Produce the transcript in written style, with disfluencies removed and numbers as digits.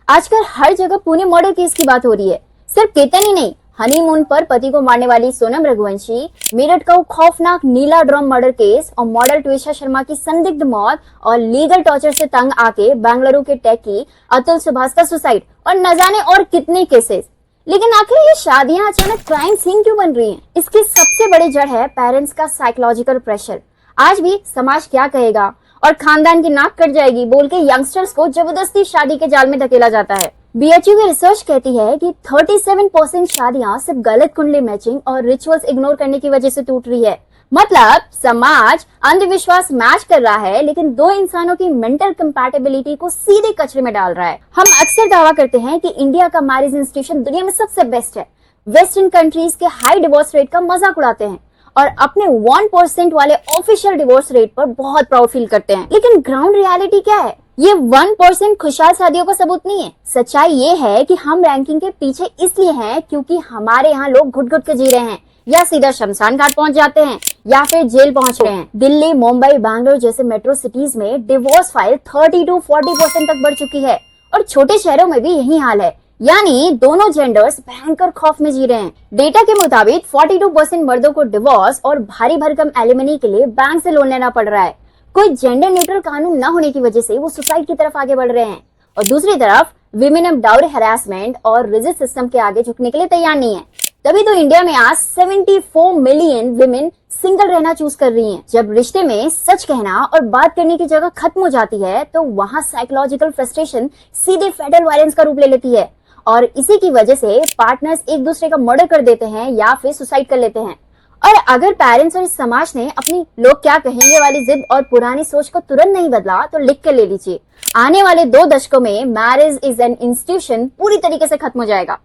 आजकल हर जगह Pune murder case की बात हो रही है। सिर्फ केतन ही नहीं, हनीमून पर पति को मारने वाली सोनम रघुवंशी, मेरठ का खौफनाक नीला ड्रम मर्डर केस और मॉडल ट्विशा शर्मा की संदिग्ध मौत और लीगल टॉर्चर से तंग आके बेंगलुरु के टेकी अतुल सुभाष का सुसाइड और न जाने और कितने केसेस। लेकिन आखिर ये शादियां अचानक क्राइम सीन क्यों बन रही हैं? इसकी सबसे बड़ी जड़ है पेरेंट्स का साइकोलॉजिकल प्रेशर। आज भी समाज क्या कहेगा और खानदान की नाक कट जाएगी बोल के यंगस्टर्स को जबरदस्ती शादी के जाल में धकेला जाता है। बीएचयू की रिसर्च कहती है कि 37% शादियां सिर्फ गलत कुंडली मैचिंग और रिचुअल्स इग्नोर करने की वजह से टूट रही है। मतलब समाज अंधविश्वास मैच कर रहा है, लेकिन दो इंसानों की मेंटल कंपैटिबिलिटी को सीधे कचरे में डाल रहा है। हम अक्सर दावा करते हैं कि इंडिया का मैरिज इंस्टीट्यूशन दुनिया में सबसे बेस्ट है। वेस्टर्न कंट्रीज के हाई डिवोर्स रेट का मजाक उड़ाते हैं और अपने 1% वाले ऑफिशियल डिवोर्स रेट पर बहुत प्राउड फील करते हैं। लेकिन ग्राउंड रियलिटी क्या है? ये 1% खुशहाल शादियों का सबूत नहीं है। सच्चाई ये है कि हम रैंकिंग के पीछे इसलिए हैं क्योंकि हमारे यहाँ लोग घुट घुट के जी रहे हैं, या सीधा शमशान घाट पहुंच जाते हैं या फिर जेल पहुंच रहे हैं। दिल्ली, मुंबई, बैंगलोर जैसे मेट्रो सिटीज में डिवोर्स फाइल 30-40% तक बढ़ चुकी है और छोटे शहरों में भी यही हाल है। यानी दोनों जेंडर्स भयंकर खौफ में जी रहे हैं। डेटा के मुताबिक 42% मर्दों को डिवोर्स और भारी भरकम एलिमनी के लिए बैंक से लोन लेना पड़ रहा है। कोई जेंडर न्यूट्रल कानून न होने की वजह से वो सुसाइड की तरफ आगे बढ़ रहे हैं और दूसरी तरफ विमेन अब डाउरी हैरेसमेंट और रिजिड सिस्टम के आगे झुकने के लिए तैयार नहीं है। तभी तो इंडिया में आज 74 मिलियन विमेन सिंगल रहना चूज कर रही हैं। जब रिश्ते में सच कहना और बात करने की जगह खत्म हो जाती है तो वहां साइकोलॉजिकल फ्रस्ट्रेशन सीधे फेटल वायलेंस का रूप ले लेती है और इसी की वजह से पार्टनर्स एक दूसरे का मर्डर कर देते हैं या फिर सुसाइड कर लेते हैं। और अगर पेरेंट्स और इस समाज ने अपनी लोग क्या कहेंगे वाली जिद और पुरानी सोच को तुरंत नहीं बदला तो लिख कर ले लीजिए, आने वाले 2 दशकों में मैरिज इज एन इंस्टीट्यूशन पूरी तरीके से खत्म हो जाएगा।